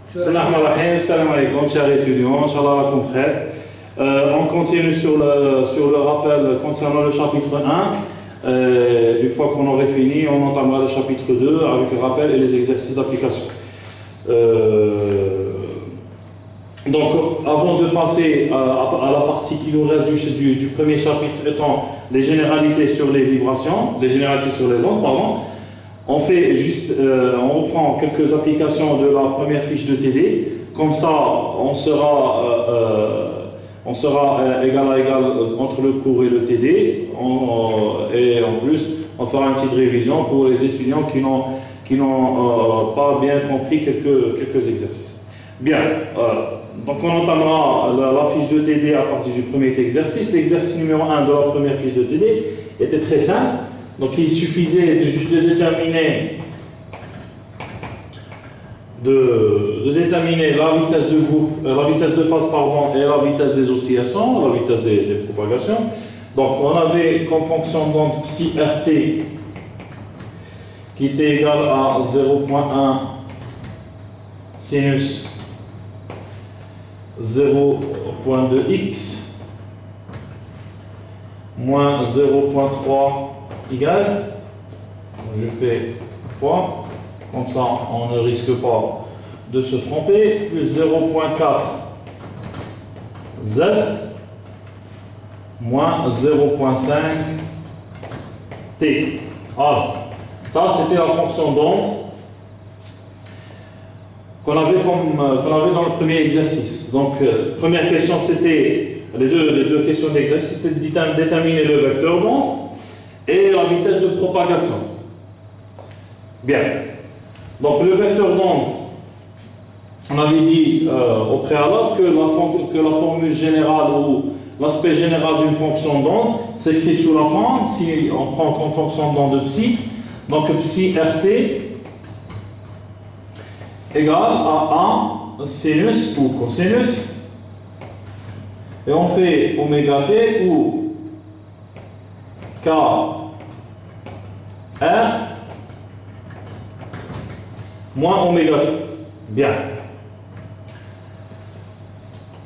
Salam alaikum, chers étudiants, Inch'Allah, on continue sur le rappel concernant le chapitre 1. Une fois qu'on aurait fini, on entamera le chapitre 2 avec le rappel et les exercices d'application. Donc, avant de passer à la partie qui nous reste du premier chapitre étant les généralités sur les vibrations, les généralités sur les ondes, pardon, on reprend quelques applications de la première fiche de TD. Comme ça, on sera égal à égal entre le cours et le TD. Et en plus, on fera une petite révision pour les étudiants qui n'ont pas bien compris quelques exercices. Bien, donc on entamera la fiche de TD à partir du premier exercice. L'exercice numéro 1 de la première fiche de TD était très simple. Donc il suffisait juste de déterminer la vitesse de groupe, la vitesse de phase et la vitesse des oscillations, la vitesse des propagations. Donc on avait comme fonction d'onde psi RT qui était égal à 0.1 sinus 0.2x moins 0.3 y. Je fais 3. Comme ça, on ne risque pas de se tromper. Plus 0.4 z moins 0.5 t. Alors, ça c'était la fonction d'onde qu'on avait dans le premier exercice. Donc, première question, c'était les deux questions d'exercice, c'était de déterminer le vecteur d'onde et la vitesse de propagation. Bien. Donc le vecteur d'onde, on avait dit au préalable que la formule générale ou l'aspect général d'une fonction d'onde s'écrit sous la forme, si on prend comme fonction d'onde psi, donc psi RT égale à 1 sinus ou cosinus, et on fait oméga t où K R moins oméga t. Bien.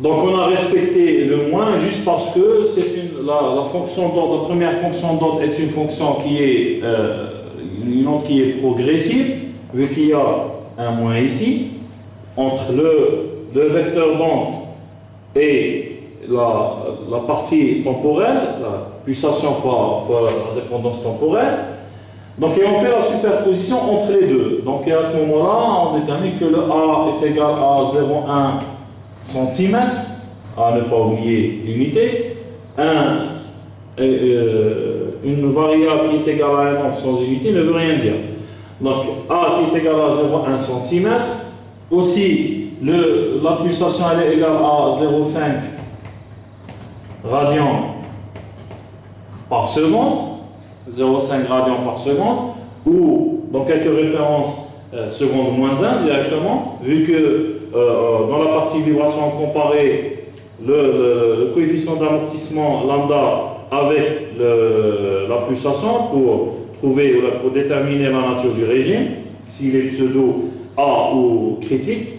Donc on a respecté le moins juste parce que c'est la fonction d'onde, la première fonction d'onde est une fonction qui est une onde qui est progressive, vu qu'il y a un moins ici entre le vecteur d'onde et la partie temporelle, la pulsation fois la dépendance temporelle. Donc, et on fait la superposition entre les deux. Donc, et à ce moment-là, on détermine que le A est égal à 0,1 cm, à ne pas oublier l'unité. Une variable qui est égale à 1 nombre sans unité ne veut rien dire. Donc, A qui est égal à 0,1 cm. Aussi, la pulsation elle est égale à 0,5 radians par seconde. 0,5 radians par seconde, ou dans quelques références seconde moins 1 directement, vu que dans la partie vibration on comparait le coefficient d'amortissement lambda avec la pulsation pour déterminer la nature du régime, s'il est pseudo A ou critique.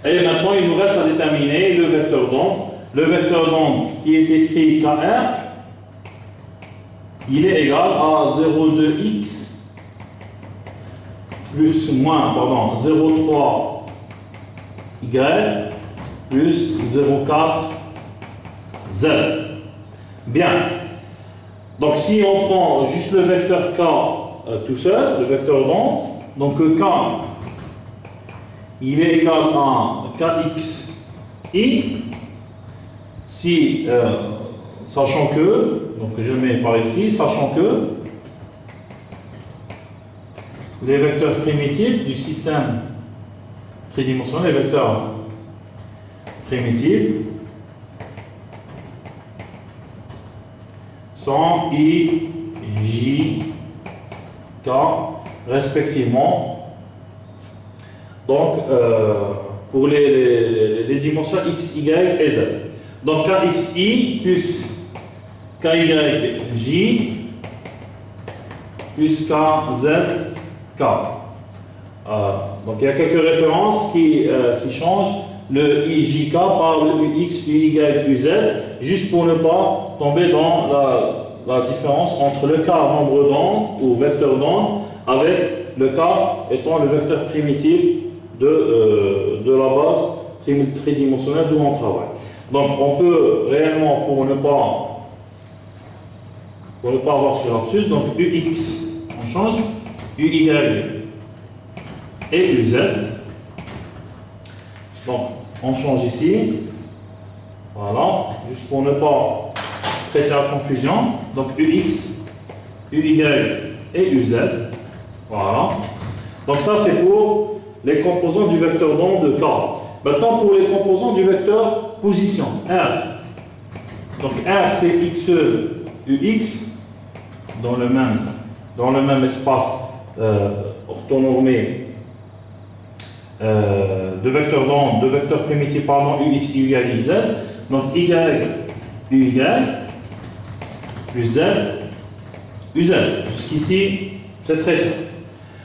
Et maintenant il nous reste à déterminer le vecteur d'onde. Le vecteur d'onde qui est écrit KR, il est égal à 0,2x plus moins, pardon, 0,3y plus 0,4z. Bien. Donc si on prend juste le vecteur k tout seul, le vecteur d'onde, donc k, il est égal à kxi, si sachant que, donc je mets par ici, sachant que les vecteurs primitifs du système tridimensionnel, les vecteurs primitifs sont I, J, K respectivement. Donc pour les dimensions X, Y et Z. Donc KXI plus KYJ plus KZK. Donc il y a quelques références qui changent le IJK par le UX, UY, UZ, juste pour ne pas tomber dans la différence entre le cas nombre d'ondes ou vecteur d'onde avec le cas étant le vecteur primitif de la base tridimensionnelle d'où on travaille. Donc on peut réellement, pour ne pas avoir ce lapsus, donc UX, on change, UY et UZ. Donc on change ici, voilà, juste pour ne pas prêter à confusion. Donc UX, UY et UZ, voilà. Donc ça c'est pour les composants du vecteur d'onde de K. Maintenant pour les composants du vecteur position, R. Donc R c'est XE, UX, dans le même espace orthonormé de vecteurs d'onde, de vecteurs primitifs, pardon, UX, UY, Z. Donc Y, UY, plus Z, UZ. Jusqu'ici, c'est très simple.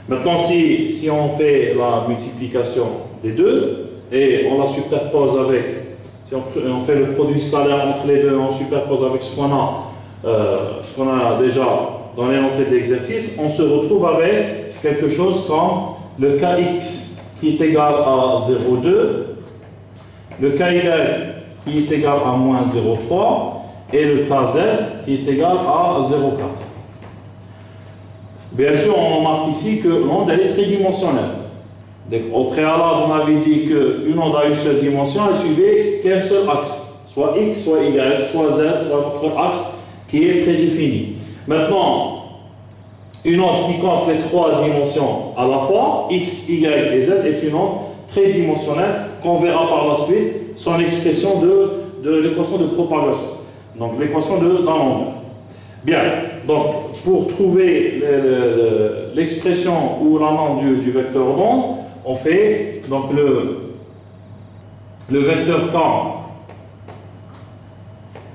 Maintenant, si on fait la multiplication des deux et on la superpose avec, si on fait le produit scalaire entre les deux, on superpose avec ce qu'on a déjà dans l'énoncé de l'exercice, on se retrouve avec quelque chose comme le KX qui est égal à 0,2, le KY qui est égal à moins 0,3 et le KZ qui est égal à 0,4. Bien sûr, on remarque ici que l'onde est tridimensionnelle. Donc, au préalable, on avait dit qu'une onde à une seule dimension, elle suivait qu'un seul axe, soit X, soit Y, soit Z, soit notre axe qui est prédéfini. Maintenant, une onde qui compte les trois dimensions à la fois, X, Y et Z, est une onde tridimensionnelle qu'on verra par la suite son expression de l'équation de propagation. Donc l'équation de dans l'onde. Bien, donc pour trouver l'expression ou la norme du vecteur d'onde, on fait donc le vecteur K,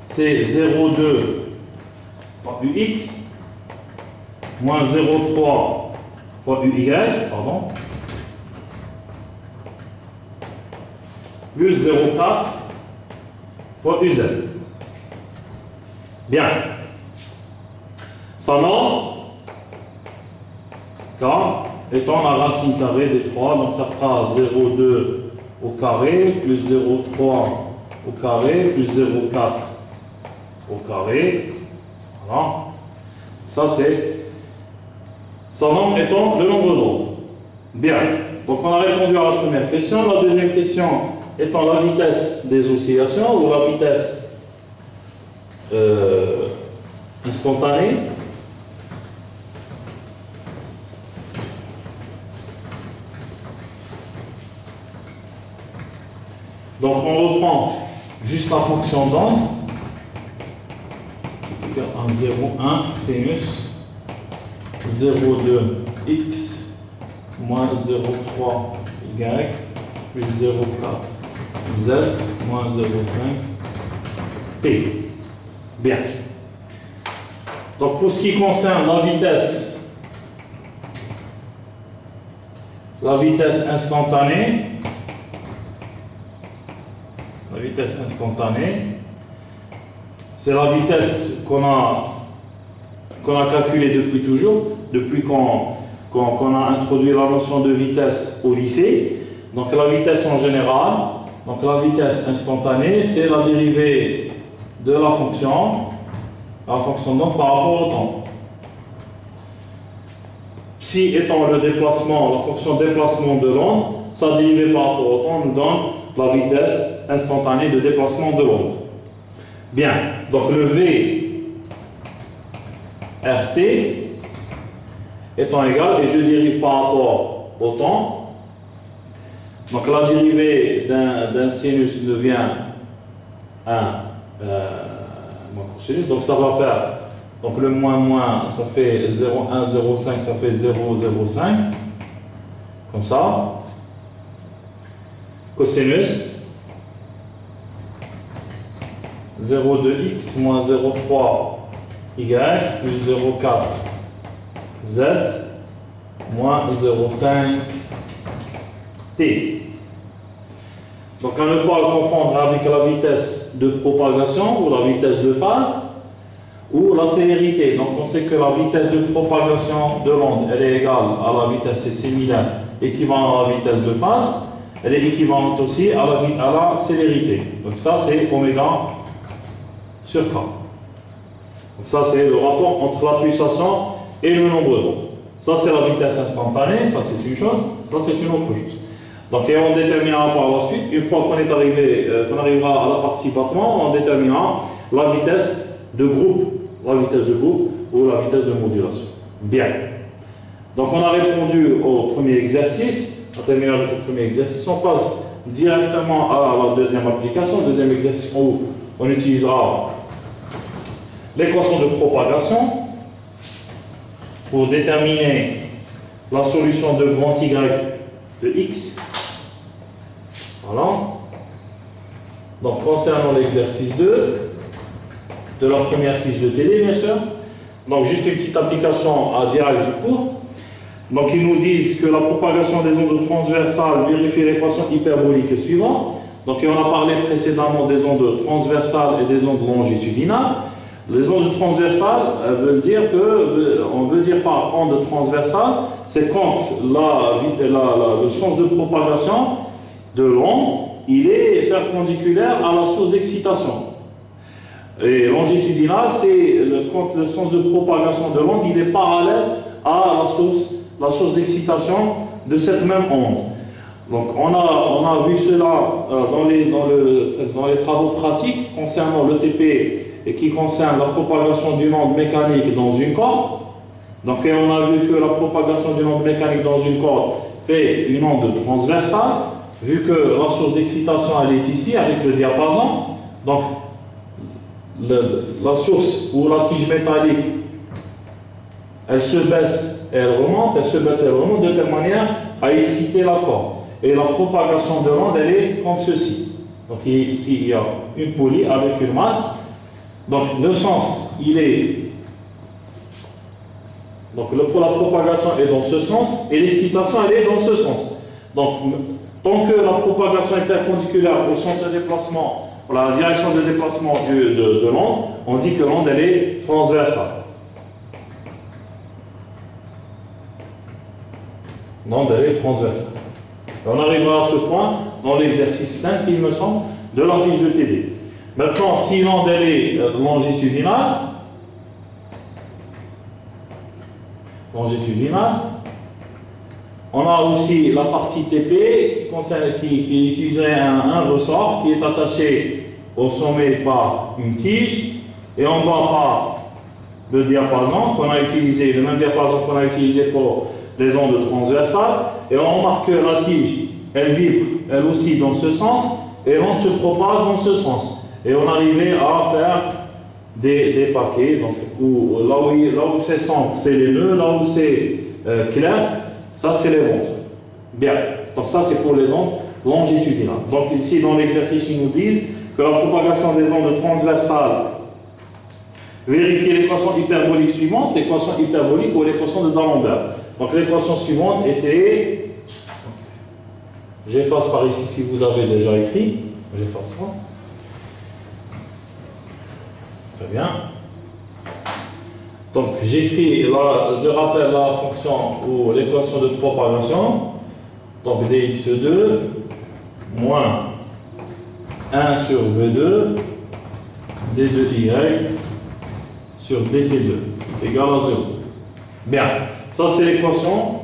c'est 0,2 fois UX moins 0,3 fois UY, pardon, plus 0,4 fois UZ. Bien. Sa norme, K, étant la racine carrée des 3, donc ça fera 0,2 au carré, plus 0,3 au carré, plus 0,4 au carré. Voilà. Ça c'est sa norme étant le nombre d'ondes. Bien. Donc on a répondu à la première question. La deuxième question étant la vitesse des oscillations ou la vitesse instantanée. Donc on reprend juste la fonction d'onde. 0,1 sinus 0,2 x moins 0,3 y plus 0,4 z moins 0,5 t. Bien. Donc pour ce qui concerne la vitesse instantanée, c'est la vitesse qu'on a calculée depuis toujours, depuis qu'on a introduit la notion de vitesse au lycée. Donc la vitesse en général, donc la vitesse instantanée, c'est la dérivée de la fonction donc par rapport au temps. Psi étant le déplacement, la fonction déplacement de l'onde, sa dérivée par rapport au temps nous donne la vitesse instantanée de déplacement de l'onde. Bien, donc le V RT étant égal, et je dérive par rapport au temps. Donc la dérivée d'un sinus devient un cosinus, donc ça va faire, donc le moins, ça fait 0,1, 0,5, ça fait 0,05, comme ça. Cosinus 0,2x moins 0,3 y plus 0,4 z moins 0,5 t. Donc à ne pas confondre avec la vitesse de propagation ou la vitesse de phase ou la célérité. Donc on sait que la vitesse de propagation de l'onde elle est égale à la vitesse, c'est similaire, équivalent à la vitesse de phase. Elle est équivalente aussi à la célérité. Donc ça c'est oméga sur k. Donc ça c'est le rapport entre la pulsation et le nombre d'ondes. Ça c'est la vitesse instantanée, ça c'est une chose, ça c'est une autre chose. Donc et on déterminera par la suite, une fois qu'on est arrivé, qu'on arrivera à la partie battement, on déterminera la vitesse de groupe ou la vitesse de modulation. Bien. Donc on a répondu au premier exercice. On termine avec le premier exercice. On passe directement à la deuxième application, deuxième exercice où on utilisera l'équation de propagation pour déterminer la solution de grand Y de x. Voilà. Donc concernant l'exercice 2 de la première fiche de TD, bien sûr. Donc juste une petite application à direct du cours. Donc ils nous disent que la propagation des ondes transversales vérifie l'équation hyperbolique suivante. Donc on a parlé précédemment des ondes transversales et des ondes longitudinales. Les ondes transversales veulent dire que, on veut dire par onde transversale, c'est quand le sens de propagation de l'onde, il est perpendiculaire à la source d'excitation. Et longitudinal, c'est quand le sens de propagation de l'onde, il est parallèle à la source d'excitation de cette même onde. Donc on a vu cela dans les travaux pratiques concernant l'ETP et qui concerne la propagation d'une onde mécanique dans une corde. Donc et on a vu que la propagation d'une onde mécanique dans une corde fait une onde transversale, vu que la source d'excitation elle est ici avec le diapason. Donc la source ou la tige métallique elle se baisse et elle remonte, de telle manière à exciter la corde. Et la propagation de l'onde, elle est comme ceci. Donc ici, il y a une poulie avec une masse. Donc le sens, il est... Donc la propagation est dans ce sens et l'excitation, elle est dans ce sens. Donc tant que la propagation est perpendiculaire au sens de déplacement, la direction de déplacement de l'onde, on dit que l'onde, elle est transversale. L'onde, elle est transversale. On arrivera à ce point dans l'exercice 5, il me semble, de la fiche de TD. Maintenant, si l'onde, elle est longitudinale, on a aussi la partie TP qui utiliserait un ressort qui est attaché au sommet par une tige et en bas par le diapason qu'on a utilisé, le même diapason qu'on a utilisé pour les ondes transversales. Et on remarque que la tige, elle vibre elle aussi dans ce sens et l'onde se propage dans ce sens. Et on arrivait à faire des paquets, donc là où c'est sombre, c'est les nœuds, là où c'est clair, ça c'est les ondes. Bien, donc ça c'est pour les ondes longitudinales. Donc ici dans l'exercice, ils nous disent que la propagation des ondes transversales vérifie l'équation hyperbolique suivante, l'équation hyperbolique ou l'équation de D'Alembert. Donc l'équation suivante était, j'efface par ici si vous avez déjà écrit, j'efface ça. Très bien. Donc j'écris, je rappelle la fonction ou l'équation de propagation. Donc dx2 moins 1 sur v2 d2y sur dt2 égale à 0. Bien, ça c'est l'équation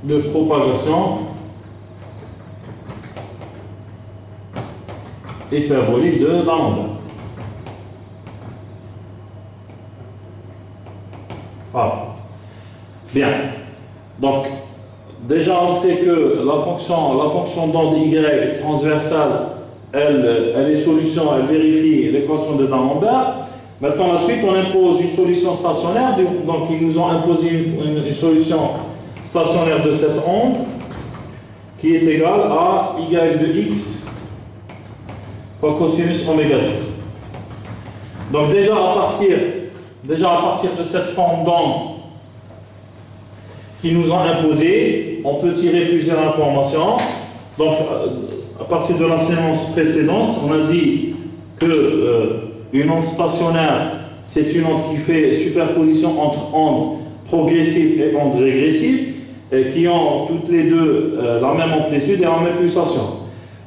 de propagation hyperbolique de D'Alembert. Voilà. Bien. Donc, déjà on sait que la fonction d'onde y transversale, elle est solution, elle vérifie l'équation de D'Alembert. Maintenant, la suite, on impose une solution stationnaire. Donc, ils nous ont imposé une solution stationnaire de cette onde qui est égale à y de x fois cosinus oméga t. Donc déjà à partir de cette forme d'onde qui nous ont imposé. On peut tirer plusieurs informations. Donc, à partir de l'enseignement précédente, on a dit que une onde stationnaire, c'est une onde qui fait superposition entre ondes progressives et ondes régressives, qui ont toutes les deux la même amplitude et la même pulsation.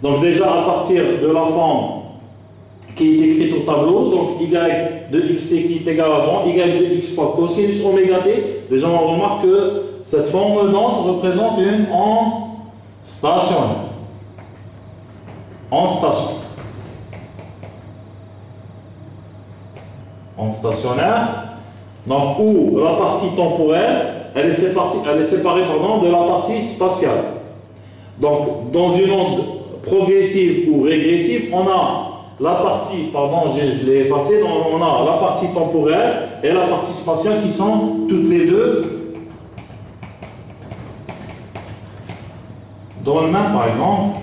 Donc déjà, à partir de la forme qui est écrite au tableau, donc y de xt qui est égal à grand, y de x fois cosinus oméga t, déjà on remarque que cette forme d'onde représente une onde stationnaire. Onde stationnaire. Onde stationnaire, donc où la partie temporelle, elle est séparée de la partie spatiale. Donc dans une onde progressive ou régressive, on a la partie, pardon, je l'ai effacé, donc on a la partie temporelle et la partie spatiale qui sont toutes les deux dans le même, par exemple.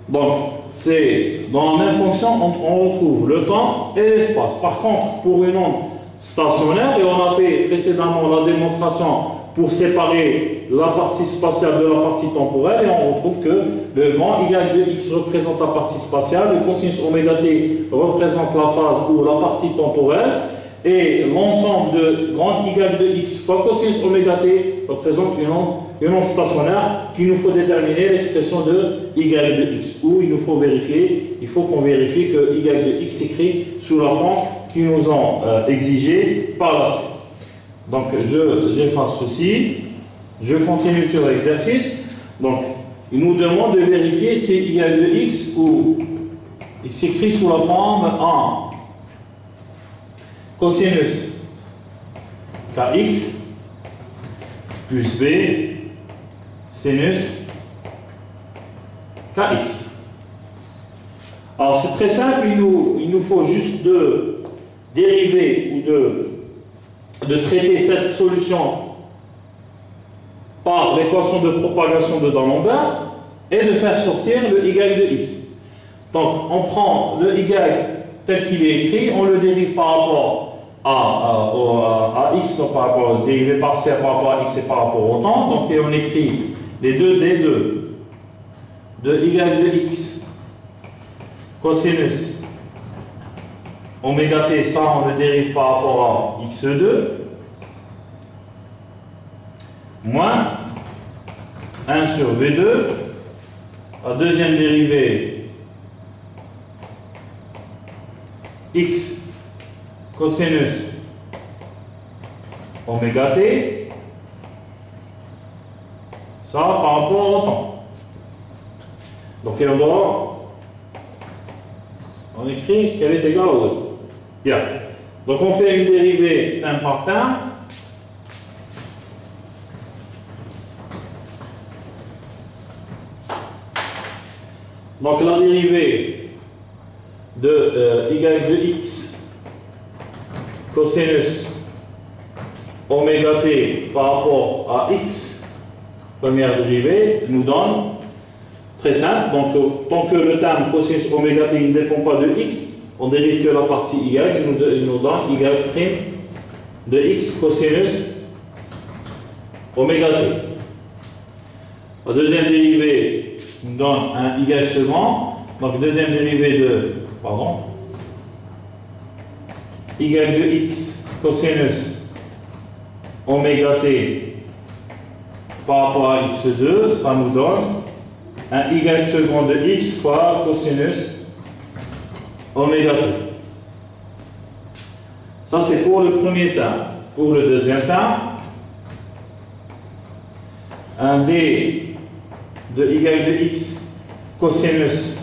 Donc, c'est dans la même fonction, on retrouve le temps et l'espace. Par contre, pour une onde stationnaire, et on a fait précédemment la démonstration pour séparer la partie spatiale de la partie temporelle, et on retrouve que le grand y de x représente la partie spatiale, le cosinus oméga t représente la phase ou la partie temporelle, et l'ensemble de grand y de x fois cosinus oméga t représente une onde stationnaire qu'il nous faut déterminer l'expression de y de x, où il faut qu'on vérifie que y de x s'écrit sous la forme qu'ils nous ont exigé par la suite. Donc j'efface ceci, je continue sur l'exercice. Donc il nous demande de vérifier si y de x ou il s'écrit sous la forme 1 cosinus kx plus b sinus kx. Alors c'est très simple, il nous faut juste de dériver ou de traiter cette solution par l'équation de propagation de D'Alembert et de faire sortir le y de x. Donc on prend le y tel qu'il est écrit, on le dérive par rapport à x, donc par rapport au dérivé partiel par rapport à x et par rapport au temps. Donc et on écrit les deux d2 de y de x cosinus oméga t, ça on le dérive par rapport à x2 moins 1 sur v2, la deuxième dérivée x cosinus oméga t, ça par rapport au temps. Donc on écrit qu'elle est égale aux autres. Bien. Donc on fait une dérivée terme par terme. Donc la dérivée de y de x cosinus oméga t par rapport à x, première dérivée, nous donne, très simple, donc tant que le terme cosinus oméga t ne dépend pas de x, on dérive que la partie y, il nous donne y' de x cosinus oméga t. La deuxième dérivée nous donne un y second, donc deuxième dérivée de, y de x cosinus oméga t par rapport à x2, ça nous donne un y second de x fois cosinus oméga t. Ça c'est pour le premier terme. Pour le deuxième terme, un d de y de x cosinus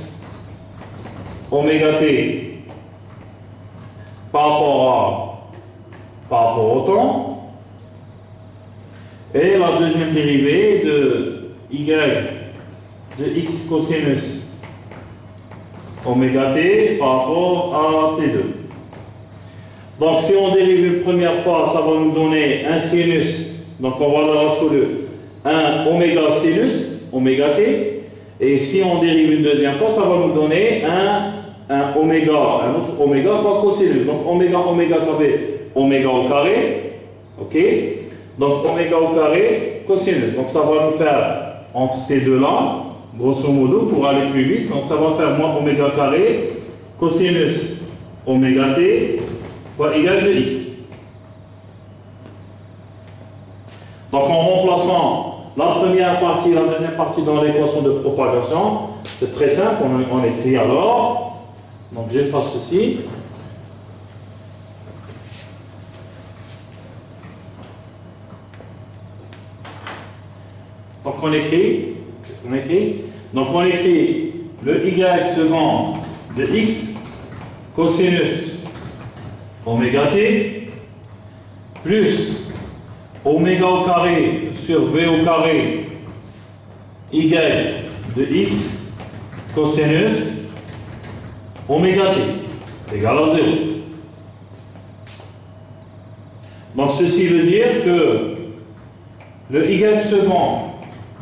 oméga t par rapport au temps, et la deuxième dérivée de y de x cosinus oméga t par rapport à t2. Donc si on dérive une première fois, ça va nous donner un sinus, donc on va le retrouver un oméga sinus, oméga t, et si on dérive une deuxième fois, ça va nous donner un un oméga, un autre oméga fois cosinus. Donc oméga, oméga, ça fait oméga au carré. Ok? Donc oméga au carré, cosinus. Donc ça va nous faire entre ces deux-là, grosso modo, pour aller plus vite. Donc ça va faire moins oméga carré, cosinus oméga t, fois égal de x. Donc en remplaçant la première partie et la deuxième partie dans l'équation de propagation, c'est très simple, on écrit alors. Donc j'efface ceci. Donc on écrit, donc on écrit le y second de x cosinus oméga t plus oméga au carré sur v au carré y de x cosinus oméga t égale à 0. Donc ceci veut dire que le y second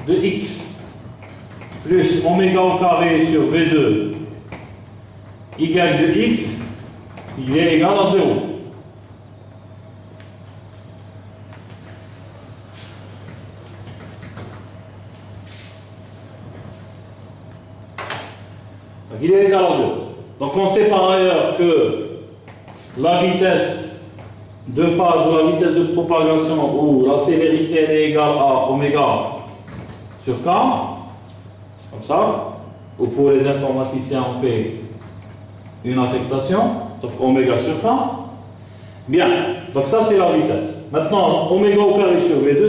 de x plus oméga au carré sur v2 y de x, il est égal à 0. Donc il est égal à 0. Donc on sait par ailleurs que la vitesse de phase ou la vitesse de propagation ou la célérité est égale à oméga sur k, comme ça, ou pour les informaticiens on fait une affectation, donc oméga sur k. Bien, donc ça c'est la vitesse. Maintenant, oméga au carré sur V2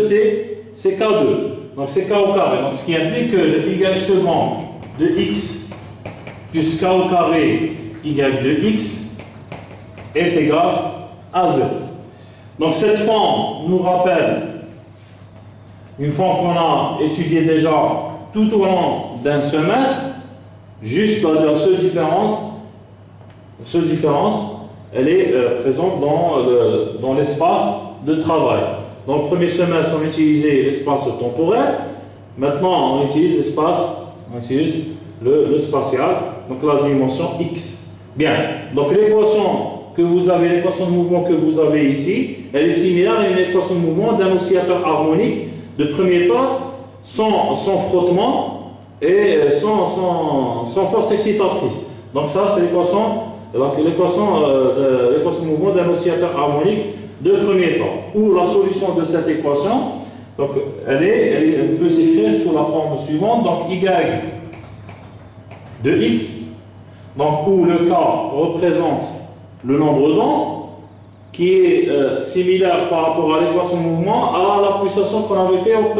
c'est k2, donc c'est k au carré, donc ce qui implique que le y second de x plus k au carré y de x est égal à 0. Donc cette forme nous rappelle une forme qu'on a étudiée déjà tout au long d'un semestre, juste c'est-à-dire cette différence, elle est présente dans l'espace de travail. Dans le premier semestre, on utilisait l'espace temporel, maintenant on utilise le spatial, donc la dimension x. Bien, donc l'équation que vous avez, l'équation de mouvement que vous avez ici, elle est similaire à une équation de mouvement d'un oscillateur harmonique de premier temps, sans frottement et sans force excitatrice. Donc ça, c'est l'équation de mouvement d'un oscillateur harmonique de premier temps. Ou la solution de cette équation, donc elle peut s'écrire sous la forme suivante. Donc y de x, donc où le k représente le nombre d'ondes, qui est similaire par rapport à l'équation de mouvement à la pulsation qu'on avait fait au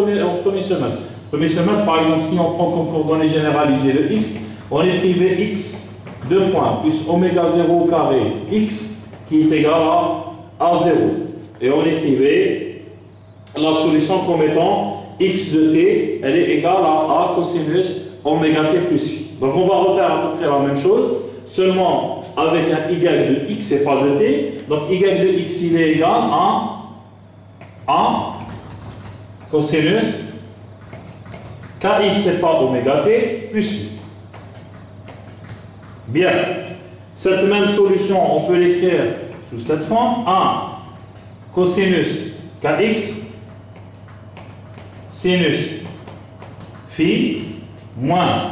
premier semestre. Premier semestre, par exemple, si on prend comme coordonnée généralisée le x, on écrivait x 2 points plus oméga 0 au carré x qui est égal à 0. Et on écrivait la solution comme étant x de t, elle est égale à cosinus oméga t plus phi. Donc on va refaire à peu près la même chose, seulement avec un y de x et pas de t. Donc y de x il est égal à cosinus kx c'est pas oméga t plus phi. Bien, cette même solution on peut l'écrire sous cette forme: 1 cosinus kx sinus phi moins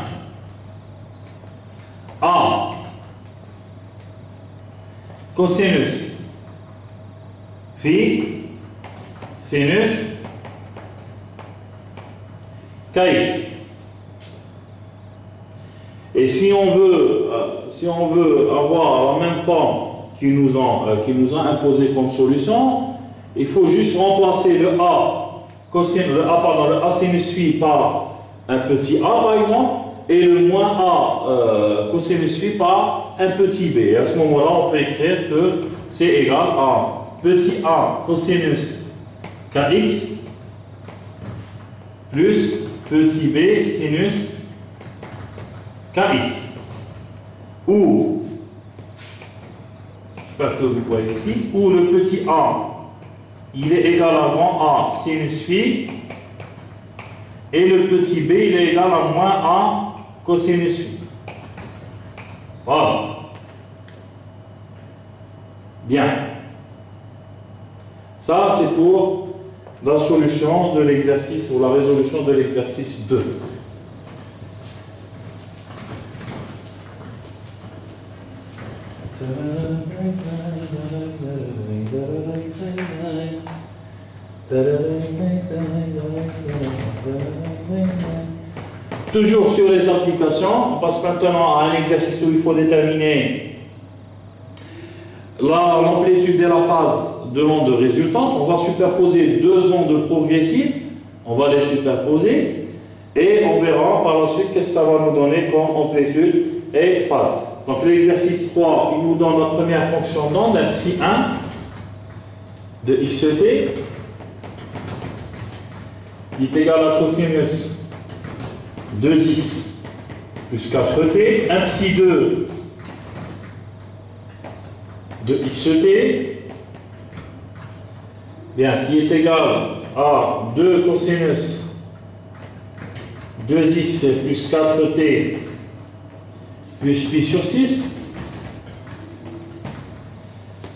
a cosinus phi sinus kx. Et si on veut avoir la même forme qui nous a imposé comme solution, il faut juste remplacer le a sinus phi par un petit a par exemple, et le moins a cosinus phi par un petit b. Et à ce moment-là, on peut écrire que c'est égal à petit a cosinus kx plus petit b sinus kx. Ou, j'espère que vous voyez ici, où le petit a, il est égal à grand A sinus phi, et le petit b, il est égal à moins A cosinus phi. Voilà. Bien. Ça, c'est pour la solution de l'exercice ou la résolution de l'exercice 2. Toujours sur les applications, on passe maintenant à un exercice où il faut déterminer l'amplitude et la phase de l'onde résultante. On va superposer deux ondes progressives, on va les superposer et on verra par la suite qu'est-ce que ça va nous donner comme amplitude et phase. Donc l'exercice 3, il nous donne la première fonction d'onde, un psi 1 de xt qui est égal à cosinus 2x plus 4t, un psi 2 de xt, bien, qui est égal à 2 cosinus 2x plus 4t plus pi sur 6.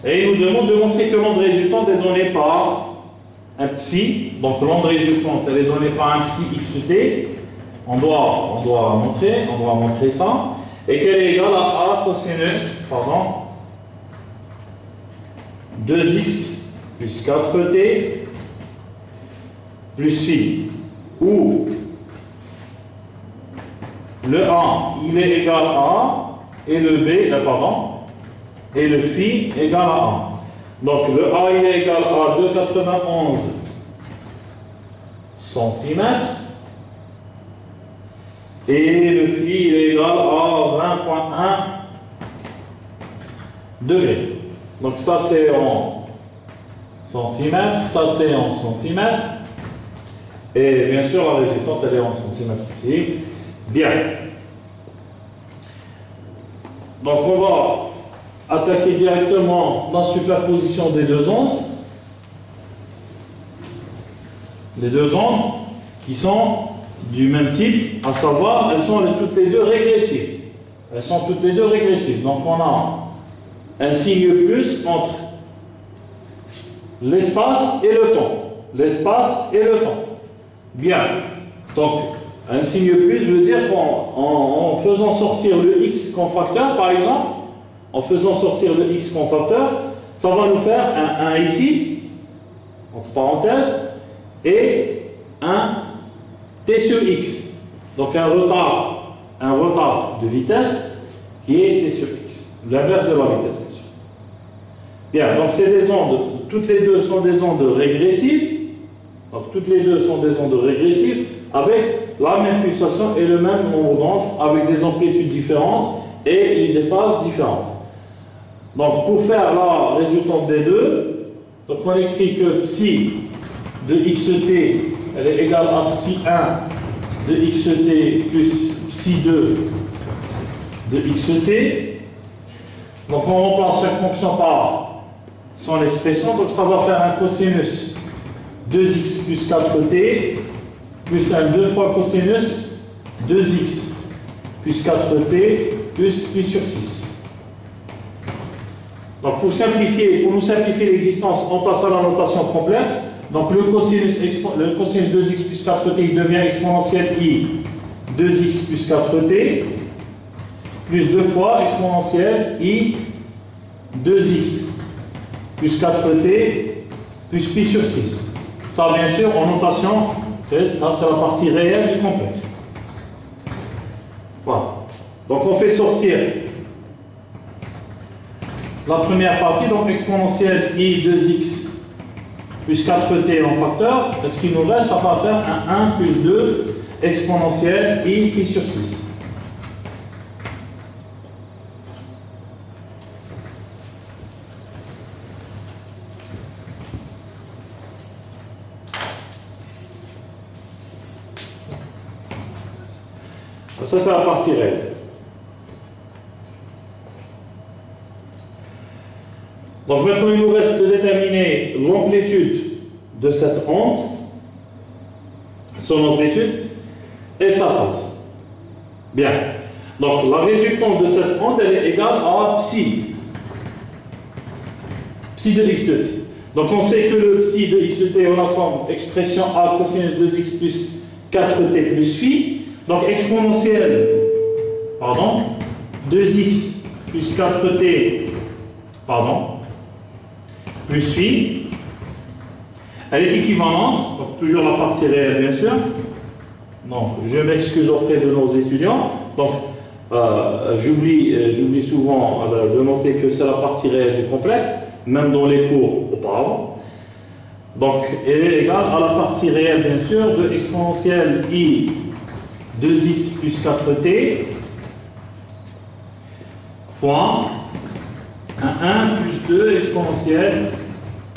Et il nous demande de montrer que l'onde résultante est donnée par un psi. Donc l'onde résultante elle est donnée par un psi xt. On doit montrer ça. Et qu'elle est égale à cosinus, 2x plus 4t plus phi, où le A il est égal à A et le B, et le phi égal à A. Donc le A il est égal à 2,91 cm et le phi il est égal à 20,1 degrés. Donc ça c'est en centimètres, ça c'est en centimètres, et bien sûr la résultante elle est en centimètres aussi. Bien. Donc on va attaquer directement la superposition des deux ondes. Les deux ondes qui sont du même type, à savoir elles sont toutes les deux régressives. Elles sont toutes les deux régressives. Donc on a un signe plus entre l'espace et le temps. L'espace et le temps. Bien. Donc, un signe plus veut dire qu'en faisant sortir le x comme facteur, par exemple, en faisant sortir le x comme facteur, ça va nous faire un 1 ici, entre parenthèses, et un t sur x. Donc un retard de vitesse qui est t sur x. L'inverse de la vitesse, bien sûr. Bien, donc c'est des ondes, toutes les deux sont des ondes régressives. Donc toutes les deux sont des ondes régressives avec la même pulsation et le même nombre d'ondes avec des amplitudes différentes et des phases différentes. Donc pour faire la résultante des deux, donc on écrit que psi de xt elle est égale à psi 1 de xt plus psi 2 de xt. Donc on remplace chaque fonction par son expression, donc ça va faire un cosinus 2x plus 4t plus un 2 fois cosinus 2x plus 4t plus pi sur 6. Donc pour nous simplifier l'existence, on passe à la notation complexe. Donc le cosinus 2x plus 4t il devient exponentielle i 2x plus 4t plus 2 fois exponentielle i 2x plus 4t plus pi sur 6. Ça, bien sûr, en notation, c'est la partie réelle du complexe. Voilà. Donc, on fait sortir la première partie, donc exponentielle i 2x plus 4t en facteur. Et ce qui nous reste, ça va faire un 1 plus 2 exponentielle i pi sur 6. Ça, c'est la partie réelle. Donc maintenant, il nous reste de déterminer l'amplitude de cette onde, son amplitude et sa phase. Bien. Donc la résultante de cette onde, elle est égale à psi. Psi de x de t. Donc on sait que le psi de x de t, on a comme expression a cosinus 2x plus 4t plus phi. Donc exponentielle, pardon, 2x plus 4t, pardon, plus phi. Elle est équivalente, donc toujours la partie réelle bien sûr. Donc je m'excuse auprès de nos étudiants. Donc j'oublie souvent de noter que c'est la partie réelle du complexe, même dans les cours auparavant. Donc elle est égale à la partie réelle bien sûr de exponentielle i 2x plus 4t fois 1 plus 2 exponentielle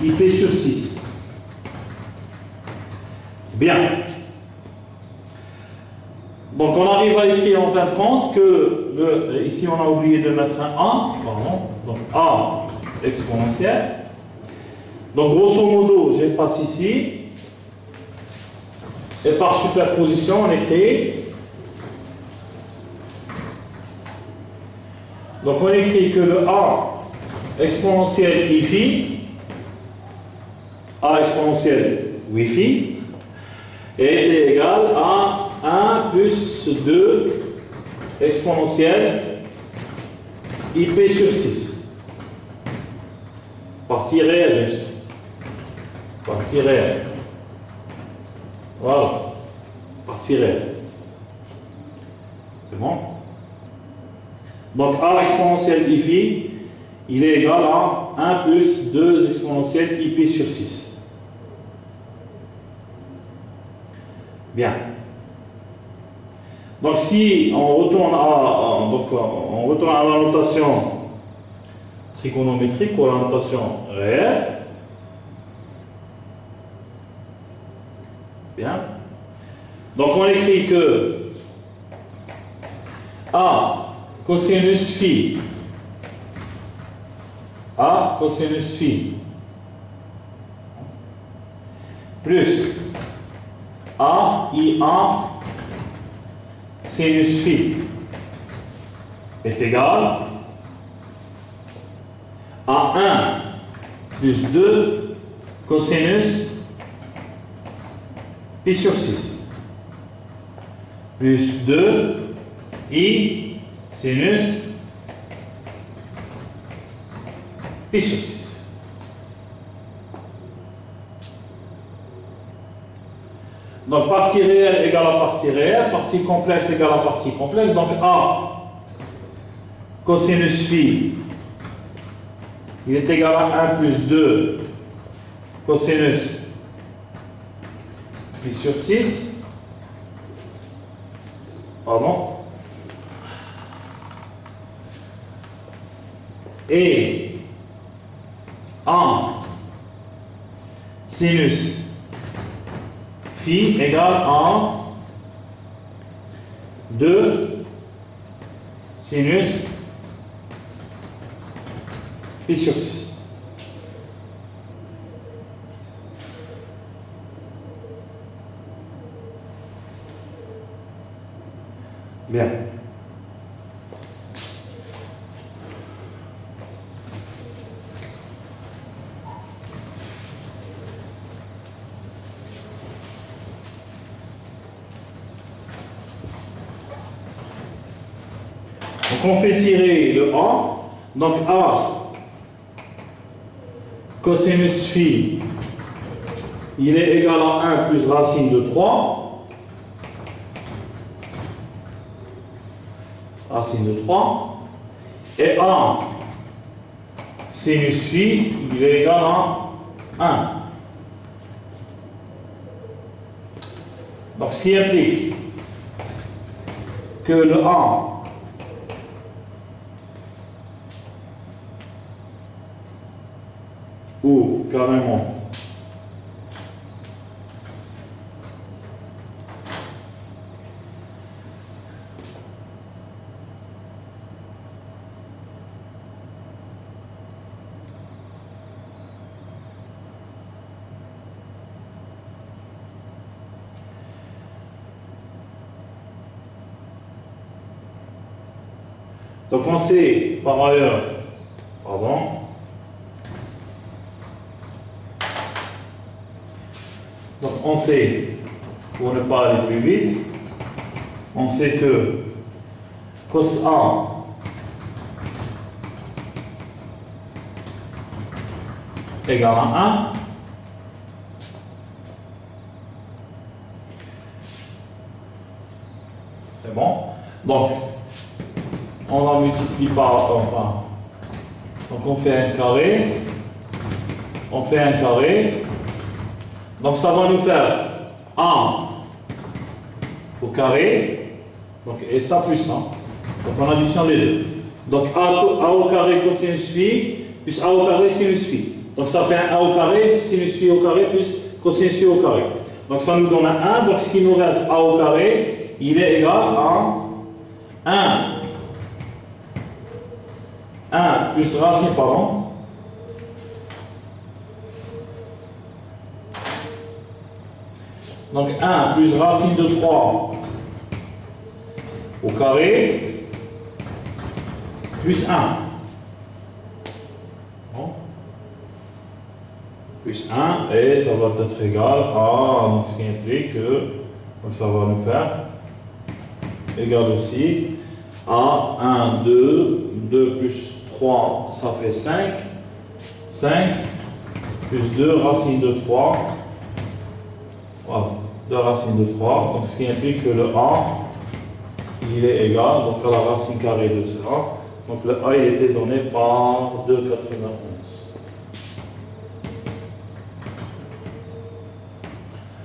ip sur 6. Bien. Donc on arrive à écrire en fin de compte que, ici on a oublié de mettre un a, pardon, donc a exponentielle. Donc grosso modo, j'efface ici, et par superposition on écrit, donc on écrit que le a exponentielle i-phi, a exponentielle wi-phi, est égal à 1 plus 2 exponentielle ip sur 6. Partie réelle, bien sûr. Partie réelle. Voilà. Partie réelle. C'est bon? Donc a exponentielle i phi, il est égal à 1 plus 2 exponentielle ip sur 6. Bien. Donc si on retourne à la notation trigonométrique ou à la notation réelle, bien. Donc on écrit que a cosinus phi plus a ia sinus phi est égal à 1 plus 2 cosinus pi sur 6 plus 2 i sinus pi sur 6. Donc partie réelle égale à partie réelle, partie complexe égale à partie complexe. Donc a cosinus phi, il est égal à 1 plus 2 cosinus pi sur 6. Pardon. Et a sinus phi égale à 2 sinus pi sur 6. Bien. Donc on fait tirer le A. Donc A cosinus phi, il est égal à 1 plus racine de 3. Racine de 3. Et A sinus phi, il est égal à 1. Donc ce qui implique que le A ou carrément donc on sait par ailleurs, pardon, Donc on sait, pour ne pas aller plus vite, on sait que cos A égale à 1. C'est bon. Donc, on la multiplie par, enfin, donc on fait un carré. On fait un carré. Donc ça va nous faire A au carré. Donc, et ça plus 1. Donc on additionne les deux. Donc A au carré cosinus phi plus A au carré sinus phi. Donc ça fait un A au carré, sinus phi au carré plus cosinus phi au carré. Donc ça nous donne un 1. Donc ce qui nous reste A au carré, il est égal à 1 plus racine, pardon. Donc 1 plus racine de 3 au carré plus 1. Bon. Plus 1 et ça va être égal à, donc ce qui implique que donc ça va nous faire égal aussi à 1, 2, 2 plus 3, ça fait 5, 5 plus 2 racine de 3, voilà, 2 racines de 3, donc ce qui implique que le A, il est égal donc à la racine carrée de cela, donc le A il était donné par 2,91.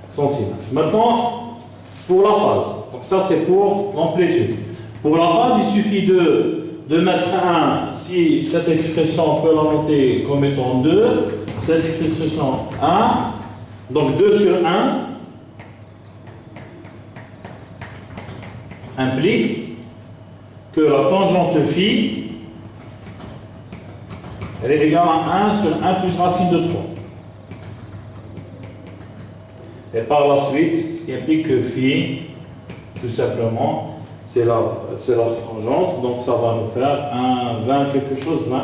Centimètres. Maintenant, pour la phase, donc ça c'est pour l'amplitude. Pour la phase, il suffit de mettre 1, si cette expression, on peut la noter comme étant 2, cette expression 1, donc 2 sur 1 implique que la tangente phi, elle est égale à 1 sur 1 plus racine de 3. Et par la suite, ce qui implique que phi, tout simplement, c'est la tangente, donc ça va nous faire un 20 quelque chose, 21,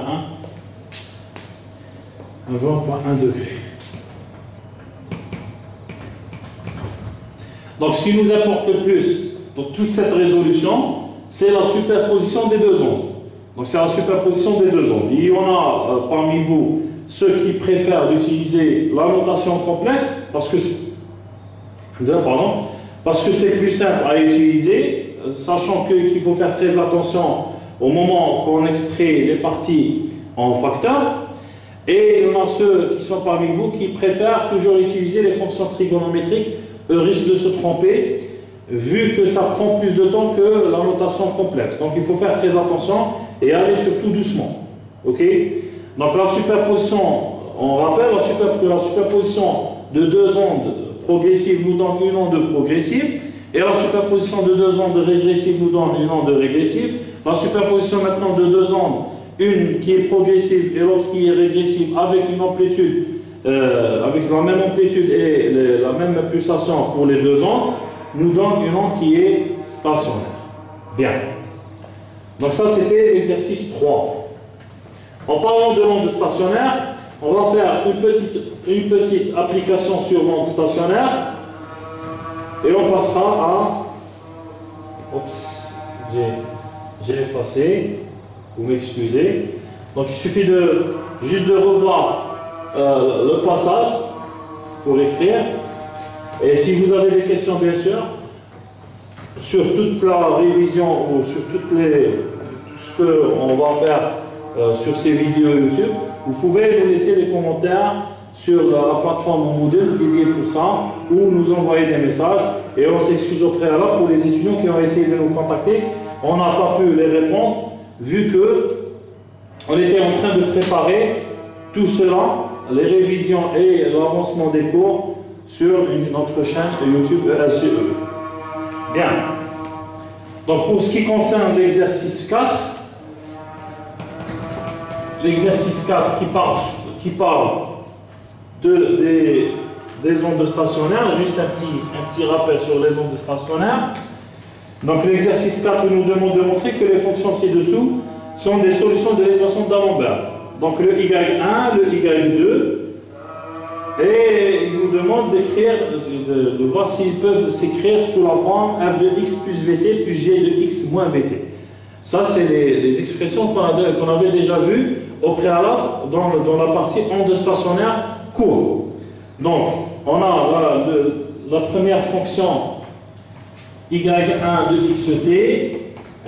un 20,1 degré. Donc ce qui nous importe le plus dans toute cette résolution, c'est la superposition des deux ondes. Donc c'est la superposition des deux ondes. Il y en a parmi vous ceux qui préfèrent d'utiliser la notation complexe parce que c'est plus simple à utiliser, sachant qu'il faut faire très attention au moment qu'on extrait les parties en facteur. Et il y en a ceux qui sont parmi vous qui préfèrent toujours utiliser les fonctions trigonométriques. Eux risquent de se tromper, vu que ça prend plus de temps que la notation complexe. Donc il faut faire très attention et aller surtout doucement. Ok? Donc la superposition, on rappelle, la superposition de deux ondes progressives nous donne une onde progressive, et la superposition de deux ondes régressives nous donne une onde régressive. La superposition maintenant de deux ondes, une qui est progressive et l'autre qui est régressive, avec une amplitude, avec la même amplitude et la même pulsation pour les deux ondes, nous donne une onde qui est stationnaire. Bien. Donc ça c'était l'exercice 3. En parlant de l'onde stationnaire, on va faire une petite application sur l'onde stationnaire et on passera à... Oups, j'ai effacé, vous m'excusez. Donc il suffit juste de revoir le passage pour écrire. Et si vous avez des questions, bien sûr, sur toute la révision ou sur tout ce qu'on va faire sur ces vidéos YouTube, vous pouvez nous laisser des commentaires sur la plateforme Moodle dédiée pour ça, ou nous envoyer des messages. Et on s'excuse au préalable pour les étudiants qui ont essayé de nous contacter. On n'a pas pu les répondre, vu que on était en train de préparer tout cela, les révisions et l'avancement des cours sur notre chaîne YouTube ESGE. Bien. Donc pour ce qui concerne l'exercice 4, l'exercice 4 qui parle des ondes stationnaires, juste un petit rappel sur les ondes stationnaires. Donc l'exercice 4 nous demande de montrer que les fonctions ci-dessous sont des solutions de l'équation d'Alembert. Donc le y1, le y2, et il nous demande demande d'écrire, de voir s'ils peuvent s'écrire sous la forme f de x plus vt plus g de x moins vt. Ça, c'est les expressions qu'on avait déjà vues au préalable dans la partie onde stationnaire court. Donc, on a voilà, la première fonction y1 de xt,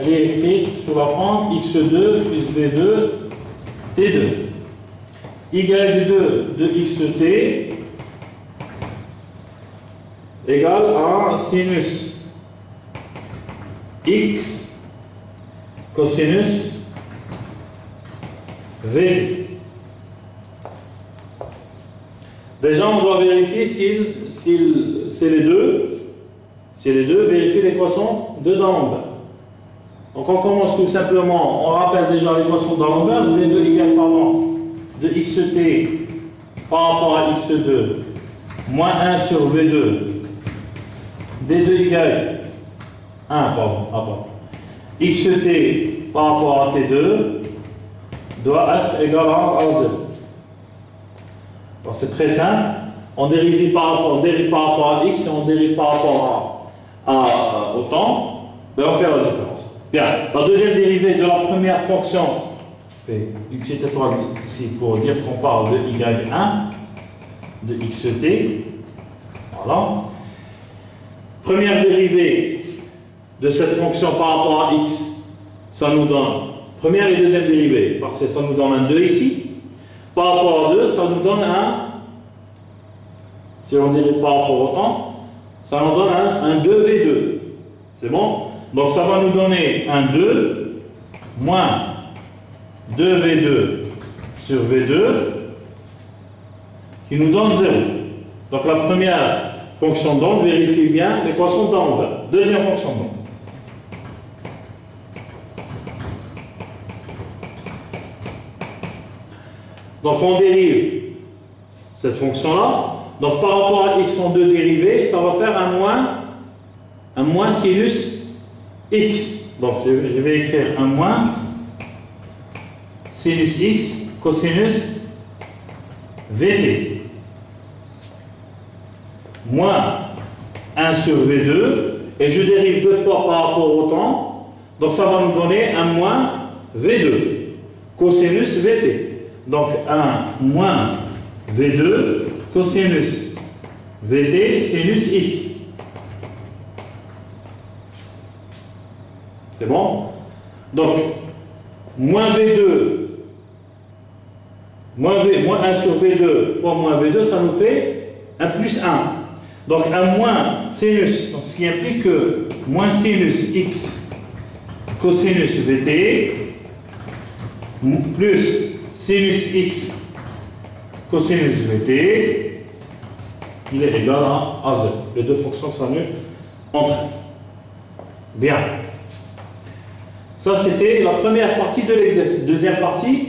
elle est écrite sous la forme x2 plus v2 t2. y2 de xt égale à sinus x cosinus v. Déjà, on doit vérifier si c'est les deux. Si les deux, vérifier l'équation de D'Alembert. Donc, on commence tout simplement, on rappelle déjà l'équation de D'Alembert, v2 égale de xt par rapport à x2 moins 1 sur v2 d2 égale 1, xt par rapport à t2 doit être égal à 0. C'est très simple, on dérive par rapport à x et on dérive par rapport au temps, ben on fait la différence. Bien, la deuxième dérivée de la première fonction, une petite étoile ici pour dire qu'on parle de y1 de xt. Voilà. Première dérivée de cette fonction par rapport à x, ça nous donne première et deuxième dérivée, parce que ça nous donne un 2 ici. Par rapport à 2, ça nous donne si on dérive par rapport au temps, ça nous donne un 2v2. C'est bon? Donc ça va nous donner un 2 moins 2v2 sur v2 qui nous donne 0. Donc la première fonction d'onde, vérifie bien l'équation d'Alembert. Deuxième fonction d'onde. Donc on dérive cette fonction-là. Donc par rapport à x en deux dérivés, ça va faire un moins sinus x. Donc je vais écrire un moins sinus x cosinus vt. Moins 1 sur v2. Et je dérive deux fois par rapport au temps. Donc ça va nous donner un moins v2 cosinus vt. Donc, 1 moins V2 cosinus VT sinus X. C'est bon? Donc, moins V2, moins 1 sur V2 fois moins V2, ça nous fait un plus 1. Donc, un moins sinus, donc ce qui implique que moins sinus X cosinus VT plus sinus x cosinus vt, il est égal à 0. Les deux fonctions s'annulent entre elles. Bien. Ça, c'était la première partie de l'exercice. Deuxième partie,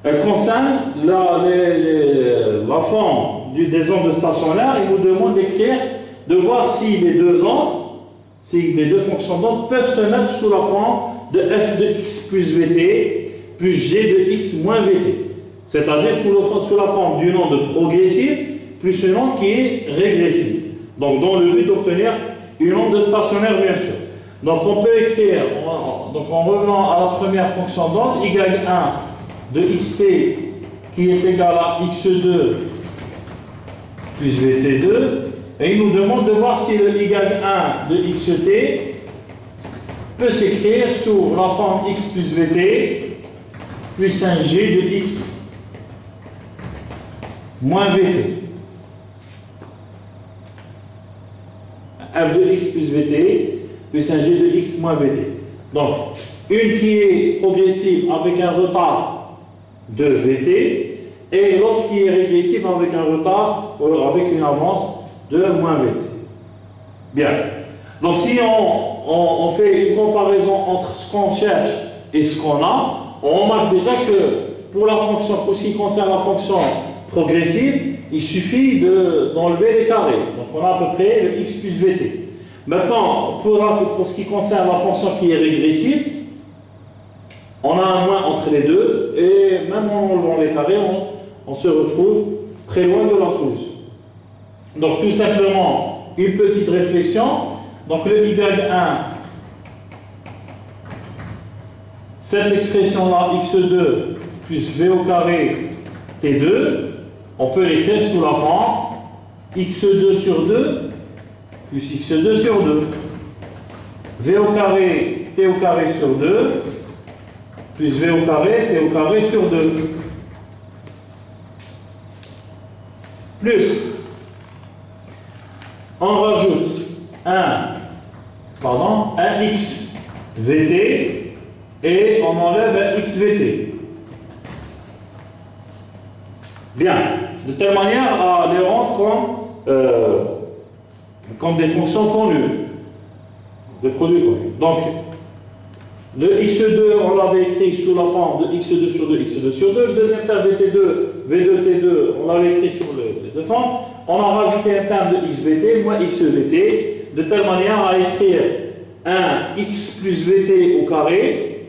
elle concerne la forme des ondes stationnaires. Il nous demande d'écrire, de voir si les deux ondes, si les deux fonctions d'onde peuvent se mettre sous la forme de f de x plus vt plus g de x moins vt, c'est-à-dire sous la forme d'une onde progressive plus une onde qui est régressive. Donc, dans le but d'obtenir une onde stationnaire, bien sûr. Donc, on peut écrire, donc en revenant à la première fonction d'onde, y1 de xt qui est égal à x2 plus vt2, et il nous demande de voir si le y1 de xt peut s'écrire sous la forme x plus vt plus un g de x moins vt. f de x plus vt plus un g de x moins vt. Donc, une qui est progressive avec un retard de vt et l'autre qui est régressive avec un retard, avec une avance de moins vt. Bien. Donc, si on fait une comparaison entre ce qu'on cherche et ce qu'on a, on remarque déjà que pour ce qui concerne la fonction progressive, il suffit d'enlever les carrés. Donc on a à peu près le x plus vt. Maintenant, pour ce qui concerne la fonction qui est régressive, on a un moins entre les deux, et même en enlevant les carrés, on se retrouve très loin de la solution. Donc tout simplement, une petite réflexion. Donc le y1, cette expression-là, x2 plus v au carré t2, on peut l'écrire sous la forme x2 sur 2 plus x2 sur 2. V au carré, t au carré sur 2, plus v au carré, t au carré sur 2. Plus, on rajoute un x vt et on enlève un x vt. Bien, de telle manière à les rendre comme des fonctions connues, des produits connus. Donc, le x2, on l'avait écrit sous la forme de x2 sur 2, x2 sur 2. Le deuxième terme vt2, v2, t2, on l'avait écrit sur les deux formes. On a rajouté un terme de xvt moins xvt, de telle manière à écrire un x plus vt au carré,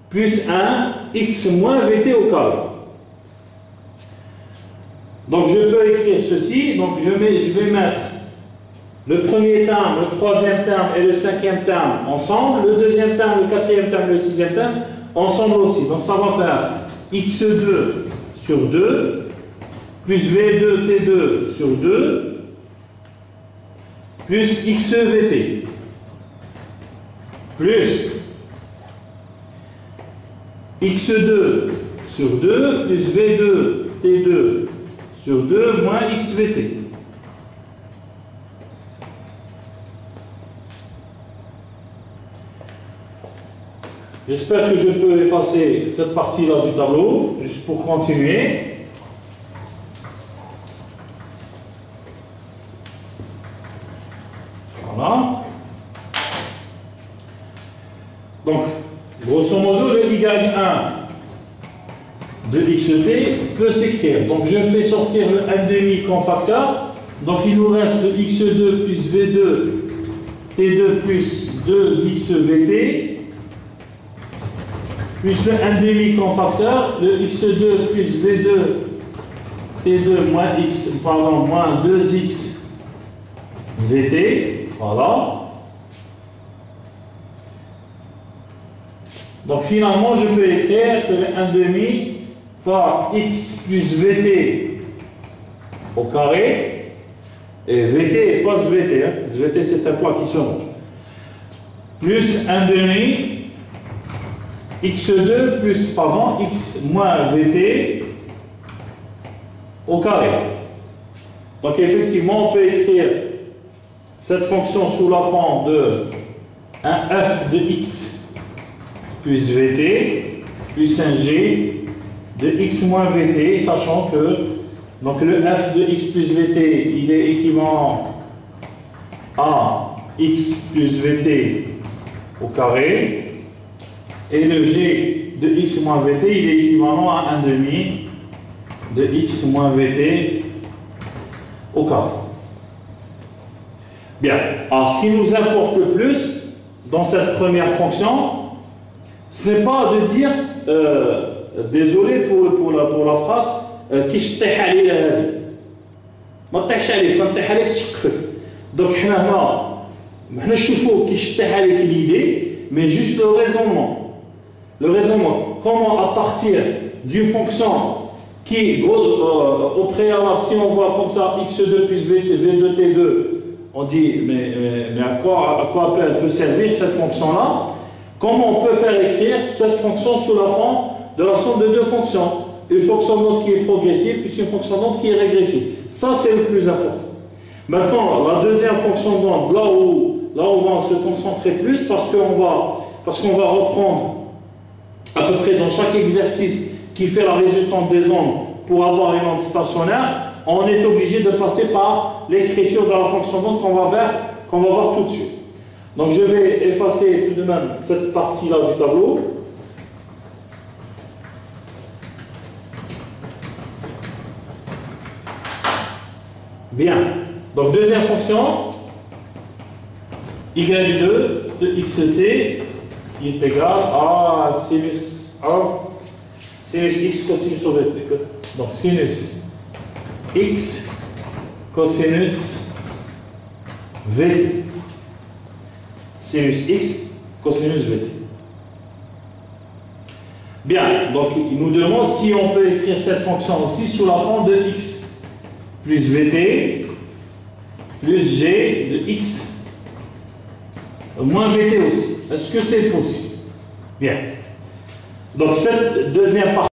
plus un x moins vt au carré. Donc je peux écrire ceci, donc je vais mettre le premier terme, le troisième terme et le cinquième terme ensemble, le deuxième terme, le quatrième terme et le sixième terme ensemble aussi. Donc ça va faire x2 sur 2, plus v2 t2 sur 2, plus x vt, plus x2 sur 2, plus v2 t2 sur 2, moins x vt. J'espère que je peux effacer cette partie-là du tableau, juste pour continuer. Voilà. Donc, grosso modo, le y1 de xt peut s'écrire. Donc, je fais sortir le 1,5 comme facteur. Donc, il nous reste le x2 plus v2, t2 plus 2x vt. Plus le 1,5 comme facteur, le x2 plus v2, t2 moins 2x vt, voilà. Donc finalement, je peux écrire que le 1,5 par x plus vt au carré, et vt et pas svt, hein. Svt c'est un poids qui se range, plus 1,5 x2 plus, x moins vt au carré. Donc effectivement, on peut écrire cette fonction sous la forme de un f de x plus vt plus un g de x moins vt, sachant que donc le f de x plus vt, il est équivalent à x plus vt au carré. Et le g de x moins vt, il est équivalent à 1,5 de x moins vt au carré. Bien. Alors, ce qui nous importe le plus dans cette première fonction, ce n'est pas de dire, désolé pour la phrase, donc, l'idée, mais juste le raisonnement. Le raisonnement, comment à partir d'une fonction qui, au préalable, si on voit comme ça x2 plus v2 t2, on dit mais à quoi elle peut servir cette fonction-là? Comment on peut faire écrire cette fonction sous la forme de la somme de deux fonctions? Une fonction d'onde qui est progressive plus une fonction d'onde qui est régressive. Ça, c'est le plus important. Maintenant, la deuxième fonction d'onde, là où on va se concentrer plus parce qu'on va reprendre à peu près dans chaque exercice qui fait la résultante des ondes pour avoir une onde stationnaire, on est obligé de passer par l'écriture de la fonction d'onde qu'on va voir tout de suite. Donc je vais effacer tout de même cette partie-là du tableau. Bien. Donc deuxième fonction, y2 de xt qui est égal à sinus x cosinus v. Donc sinus x cosinus VT. Sinus X, cosinus VT. Bien, donc il nous demande si on peut écrire cette fonction aussi sous la forme de X plus VT plus G de X moins VT aussi. Est-ce que c'est possible? Bien. Donc cette deuxième partie